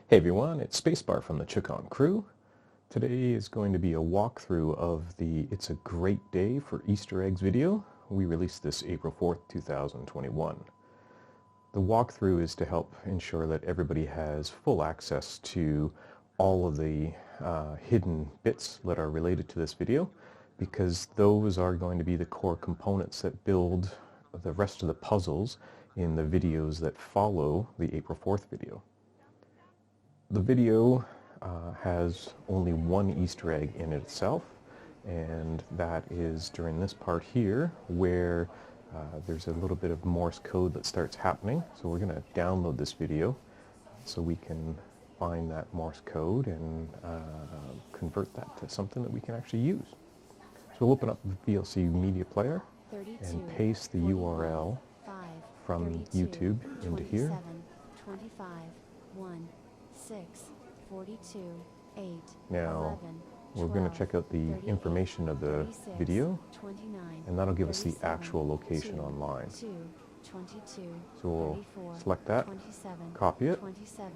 Hey everyone, it's Spacebar from the Chukon crew. Today is going to be a walkthrough of the It's a Great Day for Easter Eggs video. We released this April 4th, 2021. The walkthrough is to help ensure that everybody has full access to all of the hidden bits that are related to this video, because those are going to be the core components that build the rest of the puzzles in the videos that follow the April 4th video. The video has only one Easter egg in itself, and that is during this part here where there's a little bit of Morse code that starts happening. So we're going to download this video so we can find that Morse code and convert that to something that we can actually use. So we'll open up the VLC Media Player and paste the URL from YouTube into here. 25, 1, 6, 42, 8, now 11, we're going to check out the information of the 36, video, 29, and that'll give us the 37, actual location 2, online. 2, 22, So we'll 34, select that, 27, copy it, 27,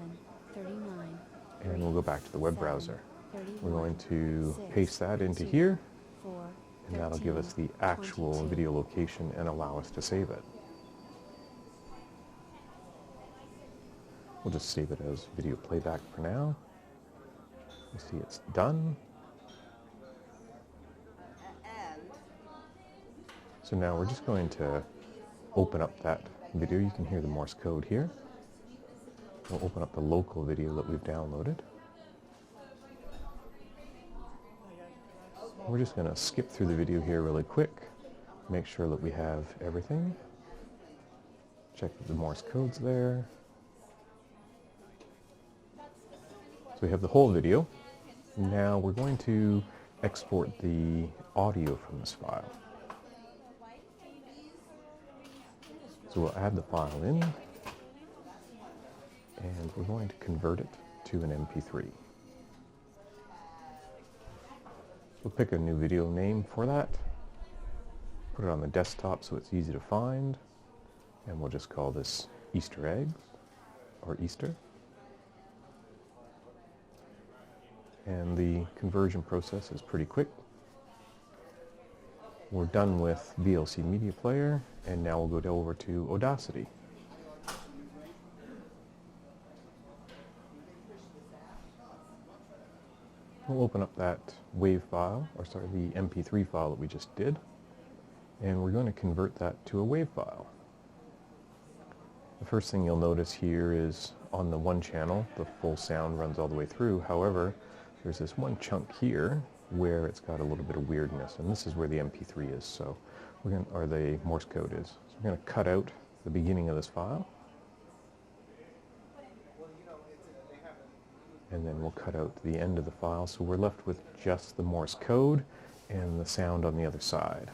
39, and we'll go back to the web browser. 31, We're going to 6, paste that into 2, here, 4, and that'll give us the 13, actual 22. video location and allow us to save it. We'll just save it as video playback for now. You see it's done. So now we're just going to open up that video. You can hear the Morse code here. We'll open up the local video that we've downloaded. We're just going to skip through the video here really quick, make sure that we have everything. Check that the Morse code's there. So we have the whole video. Now we're going to export the audio from this file. So we'll add the file in, and we're going to convert it to an MP3. We'll pick a new video name for that, put it on the desktop so it's easy to find, and we'll just call this Easter Eggs, or Easter. And the conversion process is pretty quick. We're done with VLC Media Player, and now we'll go over to Audacity. We'll open up that WAV file, or sorry, the MP3 file that we just did, and we're going to convert that to a WAV file. The first thing you'll notice here is on the one channel, the full sound runs all the way through. However, there's this one chunk here where it's got a little bit of weirdness, and this is where the MP3 is, so we're going to, or the Morse code is. So we're going to cut out the beginning of this file, and then we'll cut out the end of the file, so we're left with just the Morse code and the sound on the other side.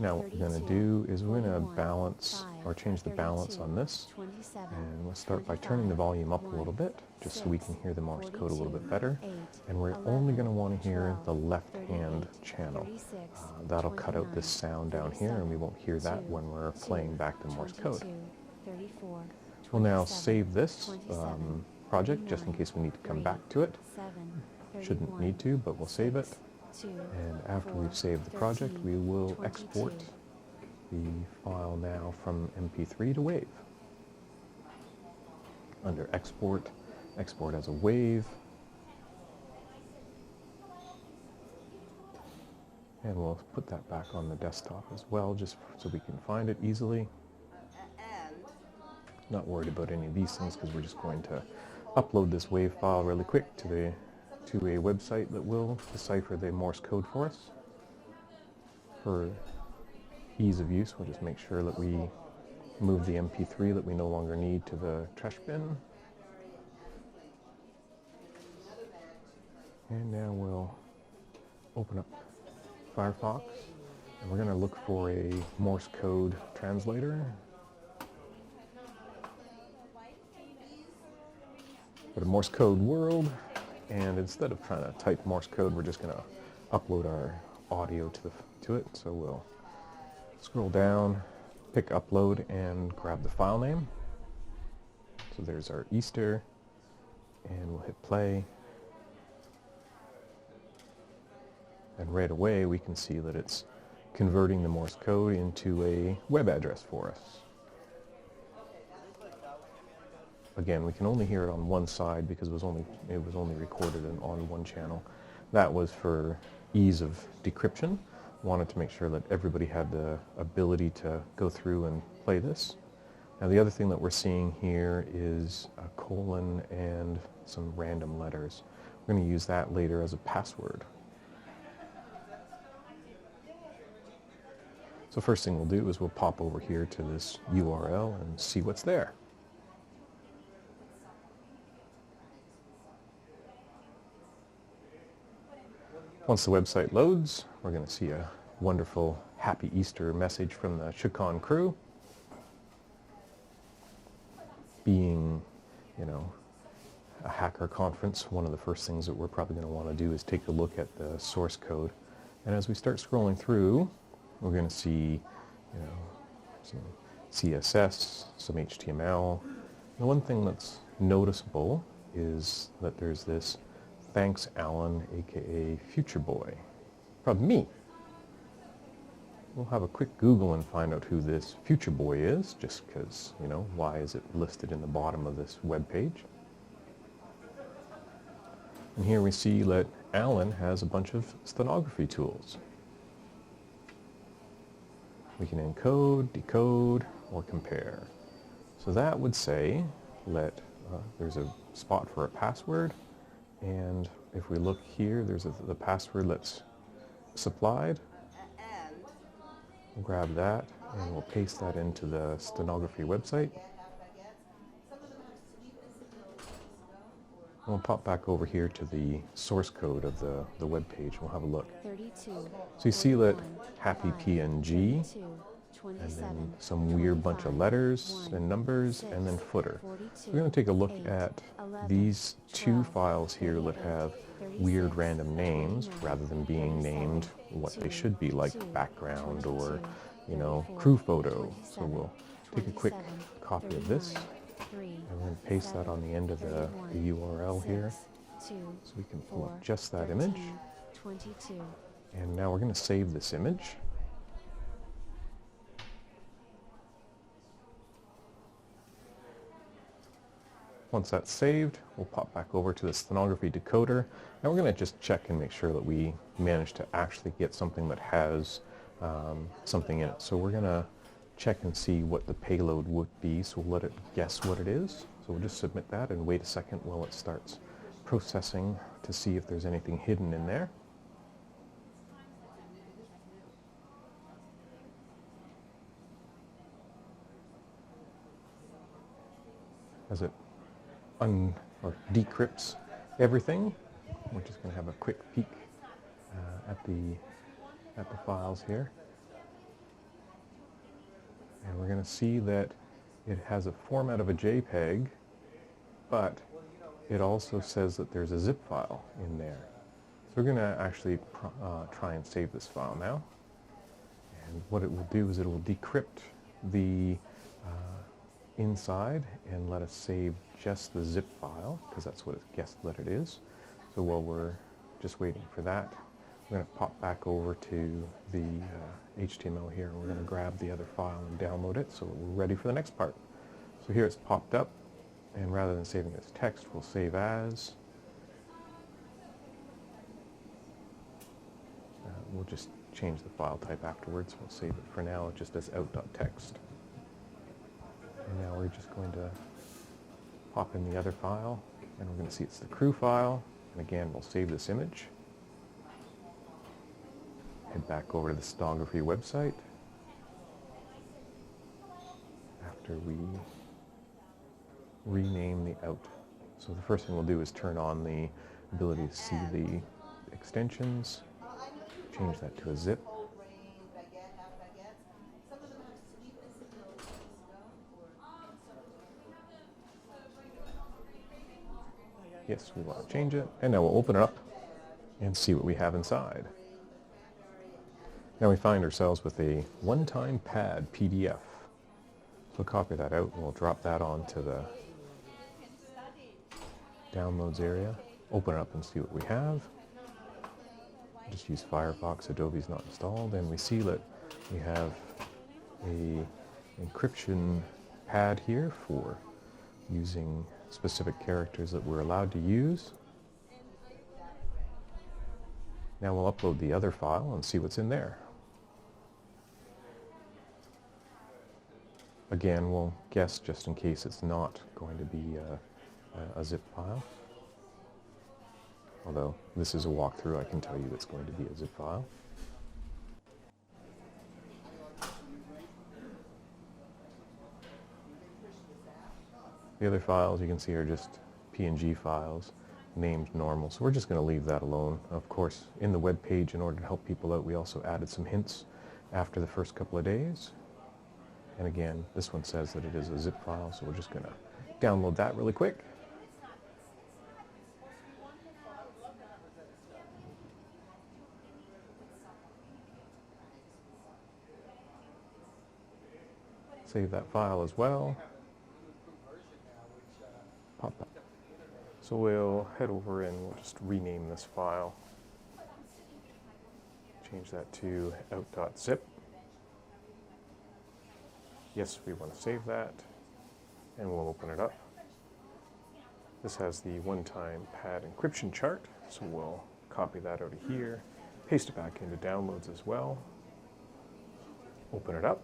Now what we're going to do is we're going to balance, or change the balance on this, and we'll start by turning the volume up a little bit, just so we can hear the Morse code a little bit better, and we're only going to want to hear the left-hand channel. That'll cut out this sound down here, and we won't hear that when we're playing back the Morse code. We'll now save this project, just in case we need to come back to it. Shouldn't need to, but we'll save it. And after we've saved the project, we will export the file now from MP3 to WAV. Under Export, Export as a WAV. And we'll put that back on the desktop as well, just so we can find it easily. Not worried about any of these things, because we're just going to upload this WAV file really quick to a website that will decipher the Morse code for us. For ease of use, we'll just make sure that we move the MP3 that we no longer need to the trash bin. And now we'll open up Firefox, and we're going to look for a Morse code translator. Go to Morse code world. And instead of trying to type Morse code, we're just going to upload our audio to it. So we'll scroll down, pick upload and grab the file name. So there's our Easter, and we'll hit play. And right away we can see that it's converting the Morse code into a web address for us. Again, we can only hear it on one side because it was only recorded on one channel. That was for ease of decryption. Wanted to make sure that everybody had the ability to go through and play this. Now the other thing that we're seeing here is a colon and some random letters. We're going to use that later as a password. So first thing we'll do is we'll pop over here to this URL and see what's there. Once the website loads, we're going to see a wonderful Happy Easter message from the ChicOn crew. Being, you know, a hacker conference, one of the first things that we're probably going to want to do is take a look at the source code. And as we start scrolling through, we're going to see, you know, some CSS, some HTML. The one thing that's noticeable is that there's this "Thanks Alan," aka Future Boy, from me. We'll have a quick Google and find out who this Future Boy is, just because, you know, why is it listed in the bottom of this web page? And here we see that Alan has a bunch of stenography tools. We can encode, decode, or compare. So that would say that there's a spot for a password, and if we look here, there's the password that's supplied. We'll grab that and we'll paste that into the stenography website. And we'll pop back over here to the source code of the web page. We'll have a look. 32, So you see that 41, happy 5, PNG, 22, and then 27, some weird bunch of 25, letters 1, and numbers, 6, and then footer. 42, So we're going to take a look 8, at 11, these two 12, files here that 38, have 36, weird random names 29, rather than being 37, named what they 2, should be, like 2, background or, 22, you know, 34, crew photo. So 27, we'll take a quick 27, copy of this 39, 3, and then paste that on the end of the 31, URL here, 6, 2, so we can pull 4, up just that 13, image. 22. And now we're going to save this image. Once that's saved, we'll pop back over to the stenography decoder, and we're going to just check and make sure that we manage to actually get something that has something in it. So we're going to check and see what the payload would be, so we'll let it guess what it is. So we'll just submit that and wait a second while it starts processing to see if there's anything hidden in there. As it decrypts everything, we're just going to have a quick peek at the files here, and we're going to see that it has a format of a JPEG, but it also says that there's a zip file in there. So we're going to actually try and save this file now, and what it will do is it will decrypt the inside and let us save just the zip file, because that's what it guessed that it is. So while we're just waiting for that, we're going to pop back over to the HTML here, and we're going to grab the other file and download it so that we're ready for the next part. So here it's popped up, and rather than saving as text, we'll save as. We'll just change the file type afterwards. We'll save it for now just as out.txt. And now we're just going to pop in the other file, and we're going to see it's the crew file. And again, we'll save this image. Head back over to the stenography website after we rename the out. So the first thing we'll do is turn on the ability to see the extensions, change that to a zip. Yes, we want to change it. And now we'll open it up and see what we have inside. Now we find ourselves with a one-time pad PDF. So copy that out and we'll drop that onto the downloads area. Open it up and see what we have. Just use Firefox, Adobe's not installed, and we see that we have a encryption pad here for using specific characters that we're allowed to use. Now we'll upload the other file and see what's in there. Again, we'll guess just in case it's not going to be a zip file. Although this is a walkthrough, I can tell you it's going to be a zip file. The other files you can see are just PNG files named normal, so we're just going to leave that alone. Of course, in the web page, in order to help people out, we also added some hints after the first couple of days. And again, this one says that it is a zip file, so we're just going to download that really quick. Save that file as well. Pop that. So we'll head over and we'll just rename this file. Change that to out.zip. Yes, we want to save that, and we'll open it up. This has the one-time pad encryption chart, so we'll copy that out of here, paste it back into downloads as well. Open it up.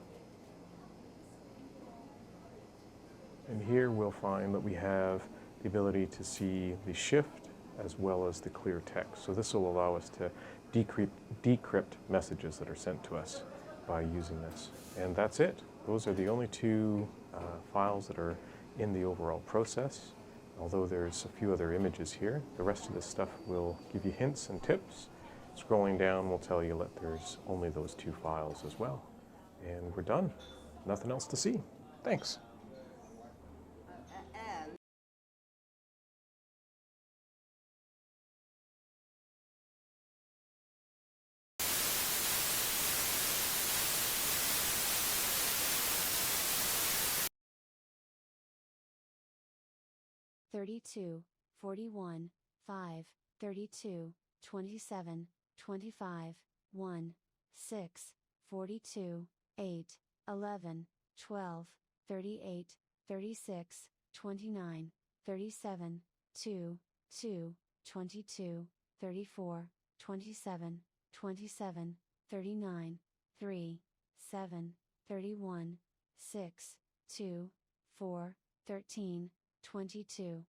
And here we'll find that we have the ability to see the shift as well as the clear text. So this will allow us to decrypt messages that are sent to us by using this. And that's it. Those are the only two files that are in the overall process. Although there's a few other images here, the rest of this stuff will give you hints and tips. Scrolling down will tell you that there's only those two files as well. And we're done. Nothing else to see. Thanks. $32, $41, $5, $32, $27, $25, $1, $6, $42, $8, $11, $12, $38, $36, $29, $37, $2, $2, $22, $34, $27, $27, $39, $3, $7, $31, $6, $2, $4, $13, $22.